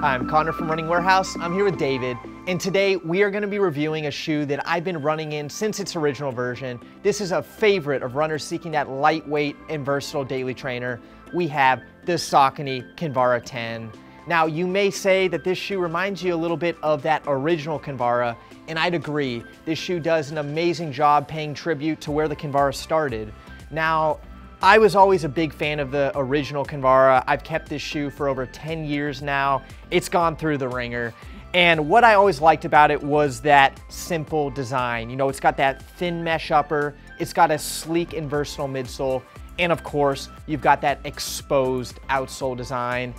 I'm Connor from Running Warehouse. I'm here with David, and today we are going to be reviewing a shoe that I've been running in since its original version. This is a favorite of runners seeking that lightweight and versatile daily trainer. We have the Saucony Kinvara 10. Now, you may say that this shoe reminds you a little bit of that original Kinvara, and I'd agree. This shoe does an amazing job paying tribute to where the Kinvara started. Now, I was always a big fan of the original Kinvara. I've kept this shoe for over 10 years now. It's gone through the ringer. And what I always liked about it was that simple design. You know, it's got that thin mesh upper, it's got a sleek and versatile midsole, and of course, you've got that exposed outsole design.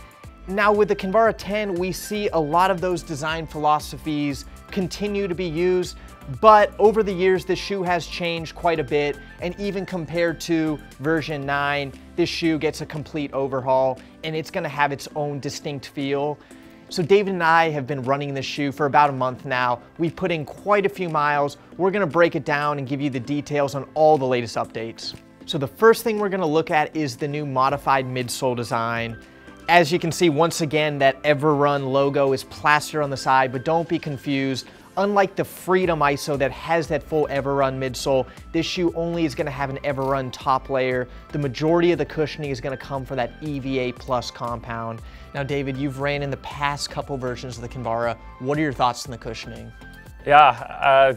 Now with the Kinvara 10, we see a lot of those design philosophies continue to be used, but over the years, this shoe has changed quite a bit, and even compared to version 9, this shoe gets a complete overhaul, and it's gonna have its own distinct feel. So David and I have been running this shoe for about a month now. We've put in quite a few miles. We're gonna break it down and give you the details on all the latest updates. So the first thing we're gonna look at is the new modified midsole design. As you can see, once again, that Everrun logo is plastered on the side, but don't be confused. Unlike the Freedom ISO that has that full Everrun midsole, this shoe only is gonna have an Everrun top layer. The majority of the cushioning is gonna come from that EVA Plus compound. Now, David, you've ran in the past couple versions of the Kinvara. What are your thoughts on the cushioning? Yeah,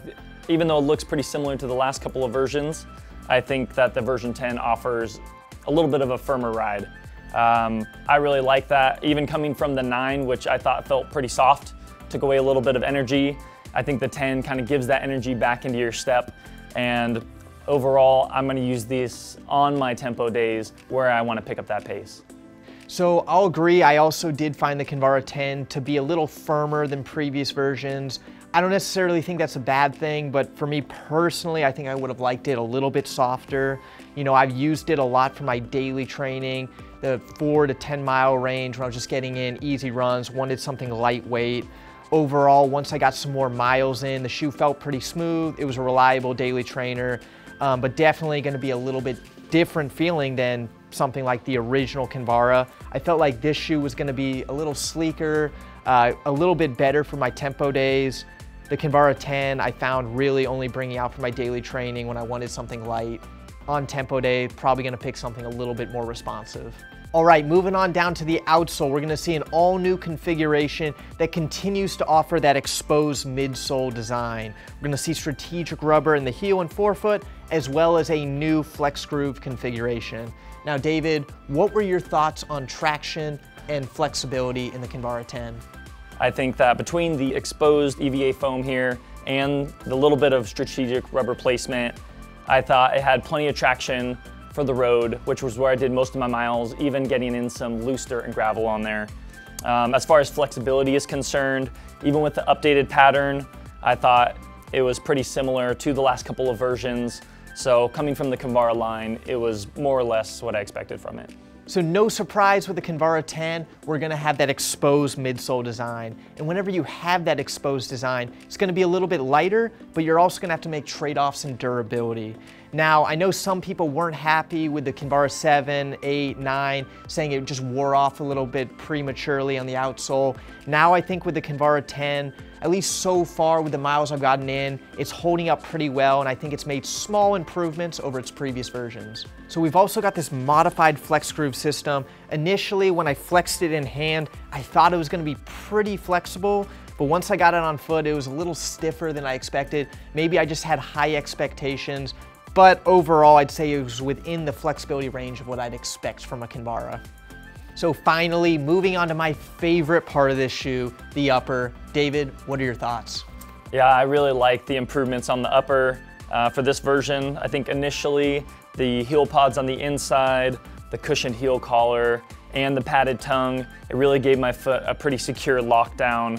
even though it looks pretty similar to the last couple of versions, I think that the version 10 offers a little bit of a firmer ride. I really like that. Even coming from the 9, which I thought felt pretty soft, took away a little bit of energy. I think the 10 kind of gives that energy back into your step, and overall, I'm gonna use this on my tempo days where I wanna pick up that pace. So I'll agree, I also did find the Kinvara 10 to be a little firmer than previous versions. I don't necessarily think that's a bad thing, but for me personally, I think I would have liked it a little bit softer. You know, I've used it a lot for my daily training, the 4 to 10 mile range when I was just getting in easy runs, wanted something lightweight. Overall, once I got some more miles in, the shoe felt pretty smooth. It was a reliable daily trainer, but definitely gonna be a little bit different feeling than something like the original Kinvara. I felt like this shoe was gonna be a little sleeker, a little bit better for my tempo days. The Kinvara 10 I found really only bringing out for my daily training when I wanted something light. On tempo day, probably gonna pick something a little bit more responsive. All right, moving on down to the outsole, we're gonna see an all new configuration that continues to offer that exposed midsole design. We're gonna see strategic rubber in the heel and forefoot, as well as a new flex groove configuration. Now, David, what were your thoughts on traction and flexibility in the Kinvara 10? I think that between the exposed EVA foam here and the little bit of strategic rubber placement, I thought it had plenty of traction for the road, which was where I did most of my miles, even getting in some loose dirt and gravel on there. As far as flexibility is concerned, even with the updated pattern, I thought it was pretty similar to the last couple of versions. So coming from the Kinvara line, it was more or less what I expected from it. So no surprise with the Kinvara 10, we're gonna have that exposed midsole design. And whenever you have that exposed design, it's gonna be a little bit lighter, but you're also gonna have to make trade-offs in durability. Now, I know some people weren't happy with the Kinvara 7, 8, 9, saying it just wore off a little bit prematurely on the outsole. Now I think with the Kinvara 10, at least so far with the miles I've gotten in, it's holding up pretty well, and I think it's made small improvements over its previous versions. So we've also got this modified flex groove system. Initially, when I flexed it in hand, I thought it was gonna be pretty flexible, but once I got it on foot, it was a little stiffer than I expected. Maybe I just had high expectations, but overall, I'd say it was within the flexibility range of what I'd expect from a Kinvara. So finally, moving on to my favorite part of this shoe, the upper. David, what are your thoughts? Yeah, I really like the improvements on the upper for this version. I think initially, the heel pods on the inside, the cushioned heel collar, and the padded tongue, it really gave my foot a pretty secure lockdown.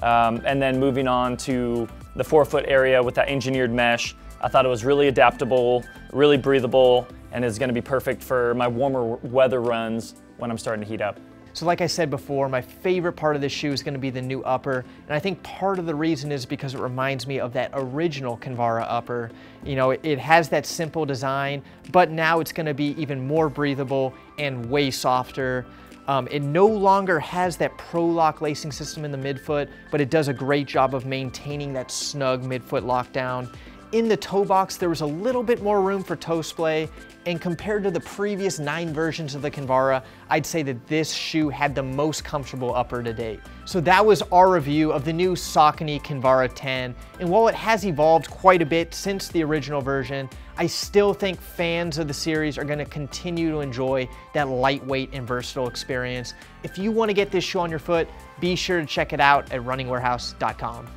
And then moving on to the forefoot area with that engineered mesh, I thought it was really adaptable, really breathable, and is gonna be perfect for my warmer weather runs when I'm starting to heat up. So like I said before, my favorite part of this shoe is going to be the new upper, and I think part of the reason is because it reminds me of that original Kinvara upper. You know, it has that simple design, but now it's going to be even more breathable and way softer. It no longer has that Pro-Lock lacing system in the midfoot, but it does a great job of maintaining that snug midfoot lockdown. In the toe box, there was a little bit more room for toe splay, and compared to the previous 9 versions of the Kinvara, I'd say that this shoe had the most comfortable upper to date. So that was our review of the new Saucony Kinvara 10, and while it has evolved quite a bit since the original version, I still think fans of the series are gonna continue to enjoy that lightweight and versatile experience. If you wanna get this shoe on your foot, be sure to check it out at runningwarehouse.com.